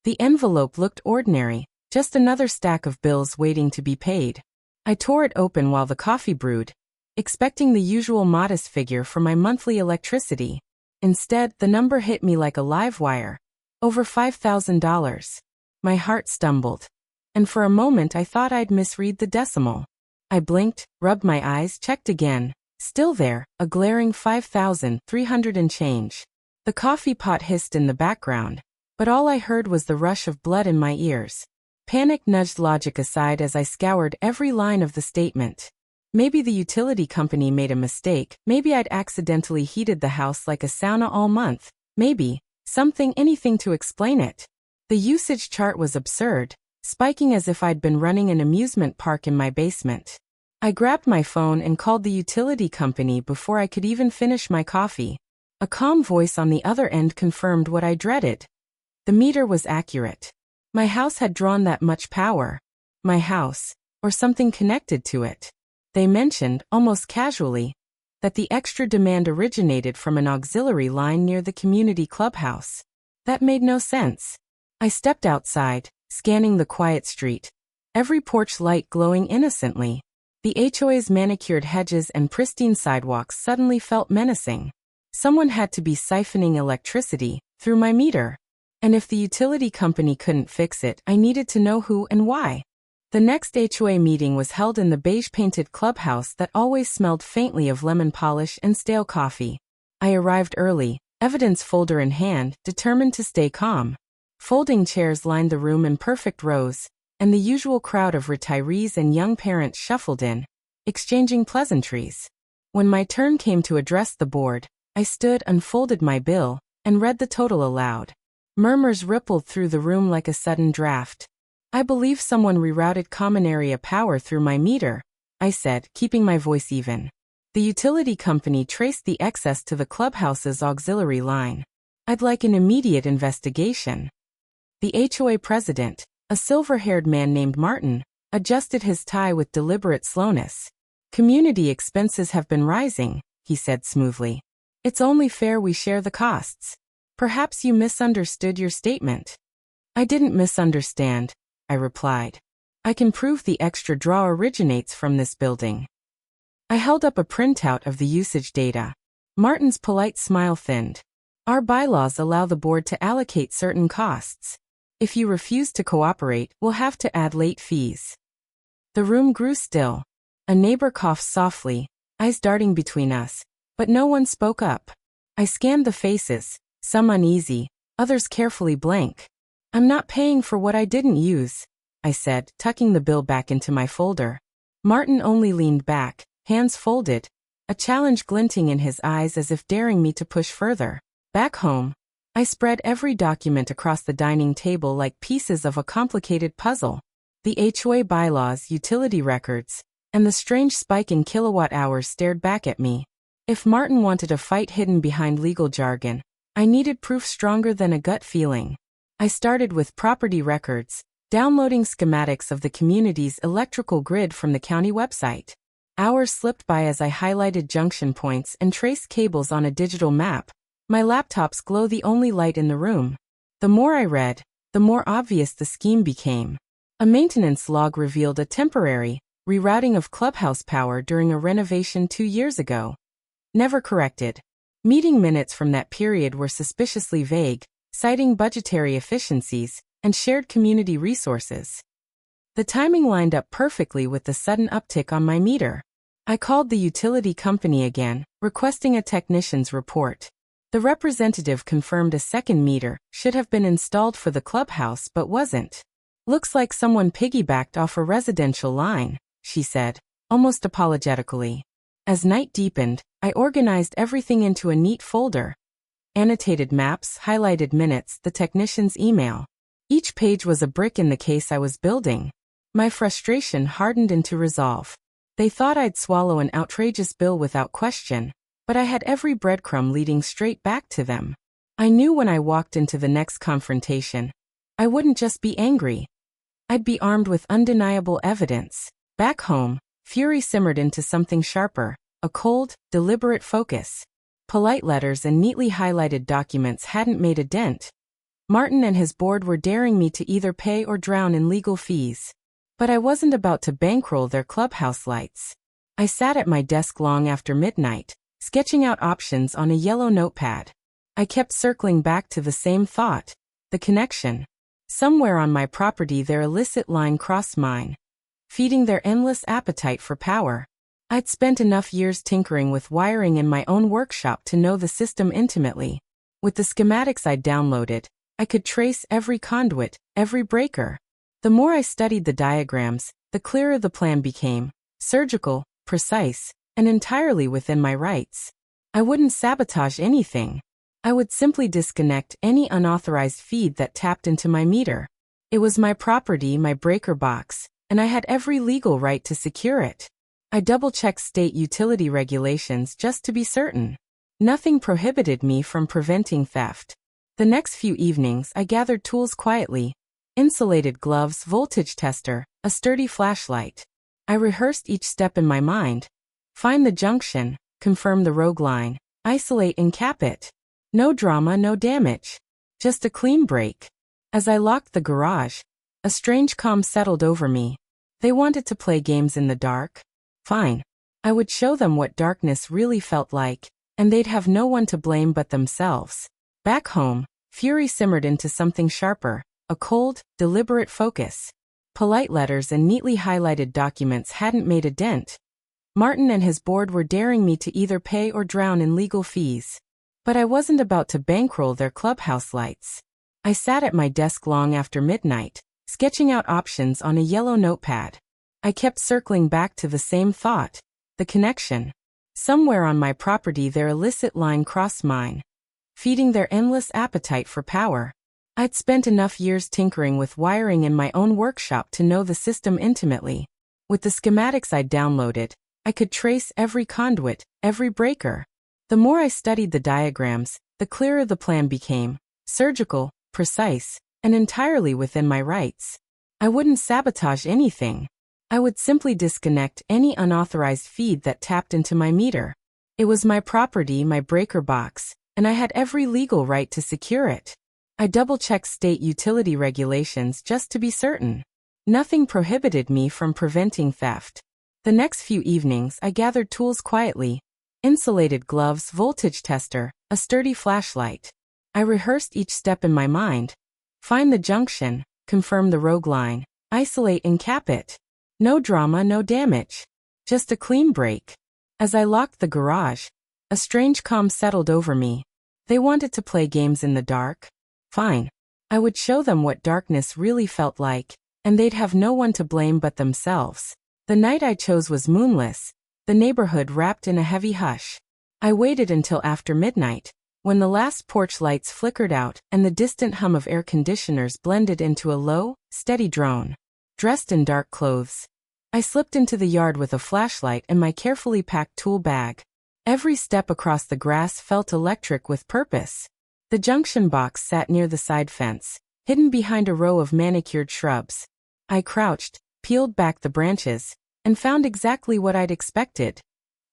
The envelope looked ordinary, just another stack of bills waiting to be paid. I tore it open while the coffee brewed, expecting the usual modest figure for my monthly electricity. Instead, the number hit me like a live wire. Over $5,000. My heart stumbled. And for a moment I thought I'd misread the decimal. I blinked, rubbed my eyes, checked again. Still there, a glaring 5,300 and change. The coffee pot hissed in the background, but all I heard was the rush of blood in my ears. Panic nudged logic aside as I scoured every line of the statement. Maybe the utility company made a mistake, maybe I'd accidentally heated the house like a sauna all month, maybe, anything to explain it. The usage chart was absurd, spiking as if I'd been running an amusement park in my basement. I grabbed my phone and called the utility company before I could even finish my coffee. A calm voice on the other end confirmed what I dreaded. The meter was accurate. My house had drawn that much power. My house, or something connected to it. They mentioned, almost casually, that the extra demand originated from an auxiliary line near the community clubhouse. That made no sense. I stepped outside, scanning the quiet street. Every porch light glowing innocently. The HOA's manicured hedges and pristine sidewalks suddenly felt menacing. Someone had to be siphoning electricity through my meter. And if the utility company couldn't fix it, I needed to know who and why. The next HOA meeting was held in the beige-painted clubhouse that always smelled faintly of lemon polish and stale coffee. I arrived early, evidence folder in hand, determined to stay calm. Folding chairs lined the room in perfect rows, and the usual crowd of retirees and young parents shuffled in, exchanging pleasantries. When my turn came to address the board, I stood, unfolded my bill, and read the total aloud. Murmurs rippled through the room like a sudden draft. I believe someone rerouted common area power through my meter, I said, keeping my voice even. The utility company traced the excess to the clubhouse's auxiliary line. I'd like an immediate investigation. The HOA president, a silver-haired man named Martin, adjusted his tie with deliberate slowness. Community expenses have been rising, he said smoothly. It's only fair we share the costs. Perhaps you misunderstood your statement. I didn't misunderstand, I replied. I can prove the extra draw originates from this building. I held up a printout of the usage data. Martin's polite smile thinned. Our bylaws allow the board to allocate certain costs. If you refuse to cooperate, we'll have to add late fees. The room grew still. A neighbor coughed softly, eyes darting between us, but no one spoke up. I scanned the faces, some uneasy, others carefully blank. I'm not paying for what I didn't use, I said, tucking the bill back into my folder. Martin only leaned back, hands folded, a challenge glinting in his eyes as if daring me to push further. Back home, I spread every document across the dining table like pieces of a complicated puzzle. The HOA bylaws, utility records, and the strange spike in kilowatt hours stared back at me. If Martin wanted a fight hidden behind legal jargon, I needed proof stronger than a gut feeling. I started with property records, downloading schematics of the community's electrical grid from the county website. Hours slipped by as I highlighted junction points and traced cables on a digital map. My laptop's glow the only light in the room. The more I read, the more obvious the scheme became. A maintenance log revealed a temporary rerouting of clubhouse power during a renovation 2 years ago. Never corrected. Meeting minutes from that period were suspiciously vague, citing budgetary efficiencies and shared community resources. The timing lined up perfectly with the sudden uptick on my meter. I called the utility company again, requesting a technician's report. The representative confirmed a second meter should have been installed for the clubhouse but wasn't. Looks like someone piggybacked off a residential line, she said, almost apologetically. As night deepened, I organized everything into a neat folder. Annotated maps, highlighted minutes, the technician's email. Each page was a brick in the case I was building. My frustration hardened into resolve. They thought I'd swallow an outrageous bill without question, but I had every breadcrumb leading straight back to them. I knew when I walked into the next confrontation, I wouldn't just be angry. I'd be armed with undeniable evidence. Back home, fury simmered into something sharper, a cold, deliberate focus. Polite letters and neatly highlighted documents hadn't made a dent. Martin and his board were daring me to either pay or drown in legal fees. But I wasn't about to bankroll their clubhouse lights. I sat at my desk long after midnight, sketching out options on a yellow notepad. I kept circling back to the same thought, the connection. Somewhere on my property their illicit line crossed mine, feeding their endless appetite for power. I'd spent enough years tinkering with wiring in my own workshop to know the system intimately. With the schematics I'd downloaded, I could trace every conduit, every breaker. The more I studied the diagrams, the clearer the plan became, surgical, precise, and entirely within my rights. I wouldn't sabotage anything. I would simply disconnect any unauthorized feed that tapped into my meter. It was my property, my breaker box, and I had every legal right to secure it. I double-checked state utility regulations just to be certain. Nothing prohibited me from preventing theft. The next few evenings I gathered tools quietly. Insulated gloves, voltage tester, a sturdy flashlight. I rehearsed each step in my mind. Find the junction, confirm the rogue line, isolate and cap it. No drama, no damage. Just a clean break. As I locked the garage, a strange calm settled over me. They wanted to play games in the dark? Fine. I would show them what darkness really felt like, and they'd have no one to blame but themselves. Back home, fury simmered into something sharper, a cold, deliberate focus. Polite letters and neatly highlighted documents hadn't made a dent. Martin and his board were daring me to either pay or drown in legal fees. But I wasn't about to bankroll their clubhouse lights. I sat at my desk long after midnight, sketching out options on a yellow notepad. I kept circling back to the same thought, the connection. Somewhere on my property their illicit line crossed mine, feeding their endless appetite for power. I'd spent enough years tinkering with wiring in my own workshop to know the system intimately. With the schematics I'd downloaded, I could trace every conduit, every breaker. The more I studied the diagrams, the clearer the plan became, surgical, precise, and entirely within my rights. I wouldn't sabotage anything. I would simply disconnect any unauthorized feed that tapped into my meter. It was my property, my breaker box, and I had every legal right to secure it. I double-checked state utility regulations just to be certain. Nothing prohibited me from preventing theft. The next few evenings I gathered tools quietly. Insulated gloves, voltage tester, a sturdy flashlight. I rehearsed each step in my mind. Find the junction, confirm the rogue line, isolate and cap it. No drama, no damage. Just a clean break. As I locked the garage, a strange calm settled over me. They wanted to play games in the dark? Fine. I would show them what darkness really felt like, and they'd have no one to blame but themselves. The night I chose was moonless, the neighborhood wrapped in a heavy hush. I waited until after midnight, when the last porch lights flickered out and the distant hum of air conditioners blended into a low, steady drone. Dressed in dark clothes, I slipped into the yard with a flashlight and my carefully packed tool bag. Every step across the grass felt electric with purpose. The junction box sat near the side fence, hidden behind a row of manicured shrubs. I crouched, peeled back the branches, and found exactly what I'd expected.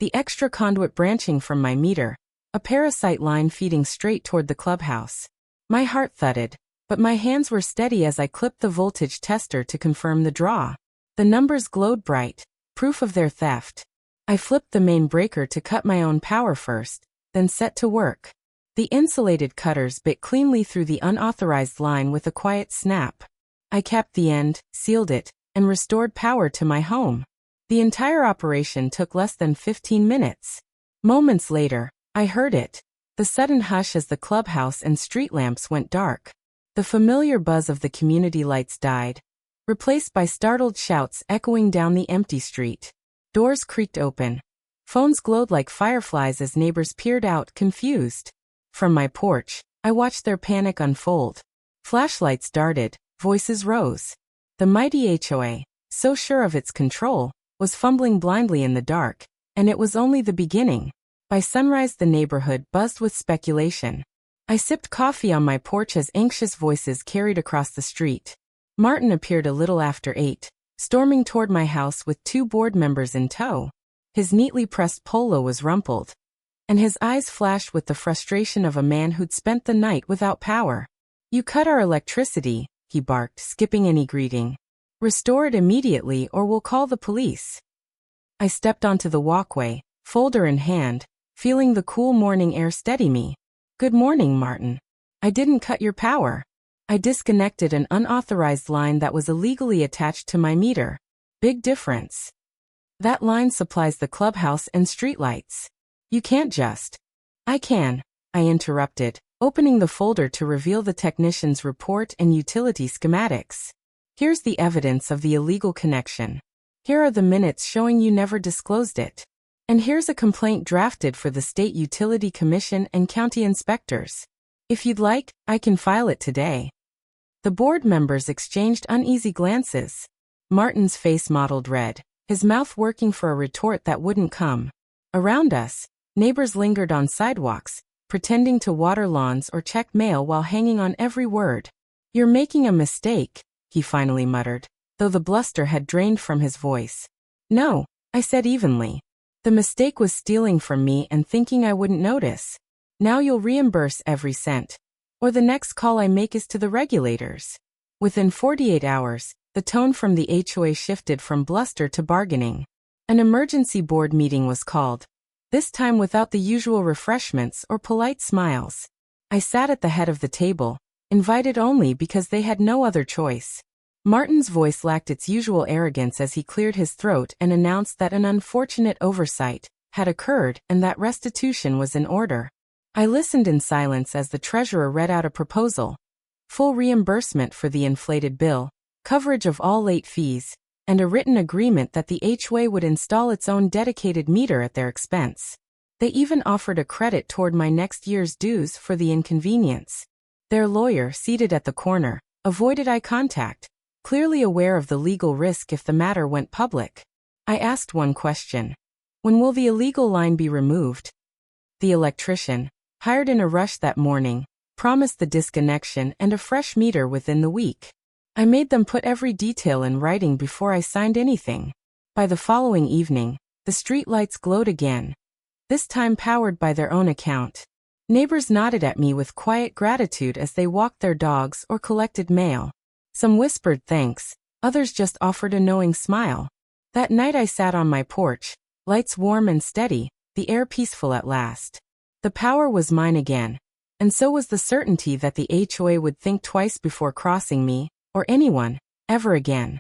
The extra conduit branching from my meter, a parasite line feeding straight toward the clubhouse. My heart thudded, but my hands were steady as I clipped the voltage tester to confirm the draw. The numbers glowed bright, proof of their theft. I flipped the main breaker to cut my own power first, then set to work. The insulated cutters bit cleanly through the unauthorized line with a quiet snap. I capped the end, sealed it, and restored power to my home. The entire operation took less than 15 minutes. Moments later, I heard it. The sudden hush as the clubhouse and street lamps went dark. The familiar buzz of the community lights died, replaced by startled shouts echoing down the empty street. Doors creaked open. Phones glowed like fireflies as neighbors peered out, confused. From my porch, I watched their panic unfold. Flashlights darted, voices rose. The mighty HOA, so sure of its control, was fumbling blindly in the dark, and it was only the beginning. By sunrise the neighborhood buzzed with speculation. I sipped coffee on my porch as anxious voices carried across the street. Martin appeared a little after 8, storming toward my house with 2 board members in tow. His neatly pressed polo was rumpled, and his eyes flashed with the frustration of a man who'd spent the night without power. "You cut our electricity," he barked, skipping any greeting. "Restore it immediately or we'll call the police." I stepped onto the walkway, folder in hand, feeling the cool morning air steady me. "Good morning, Martin. I didn't cut your power. I disconnected an unauthorized line that was illegally attached to my meter. Big difference. That line supplies the clubhouse and streetlights. You can't just." "I can," I interrupted, opening the folder to reveal the technician's report and utility schematics. "Here's the evidence of the illegal connection. Here are the minutes showing you never disclosed it. And here's a complaint drafted for the State Utility Commission and county inspectors. If you'd like, I can file it today." The board members exchanged uneasy glances. Martin's face mottled red, his mouth working for a retort that wouldn't come. Around us, neighbors lingered on sidewalks, pretending to water lawns or check mail while hanging on every word. "You're making a mistake," he finally muttered, though the bluster had drained from his voice. "No," I said evenly. "The mistake was stealing from me and thinking I wouldn't notice. Now you'll reimburse every cent. Or the next call I make is to the regulators." Within 48 hours, the tone from the HOA shifted from bluster to bargaining. An emergency board meeting was called, this time without the usual refreshments or polite smiles. I sat at the head of the table, invited only because they had no other choice. Martin's voice lacked its usual arrogance as he cleared his throat and announced that an unfortunate oversight had occurred and that restitution was in order. I listened in silence as the treasurer read out a proposal: full reimbursement for the inflated bill, coverage of all late fees, and a written agreement that the HOA would install its own dedicated meter at their expense. They even offered a credit toward my next year's dues for the inconvenience. Their lawyer, seated at the corner, avoided eye contact, clearly aware of the legal risk if the matter went public. I asked one question: when will the illegal line be removed? The electrician, hired in a rush that morning, promised the disconnection and a fresh meter within the week. I made them put every detail in writing before I signed anything. By the following evening, the streetlights glowed again, this time powered by their own account. Neighbors nodded at me with quiet gratitude as they walked their dogs or collected mail. Some whispered thanks, others just offered a knowing smile. That night I sat on my porch, lights warm and steady, the air peaceful at last. The power was mine again, and so was the certainty that the HOA would think twice before crossing me, or anyone, ever again.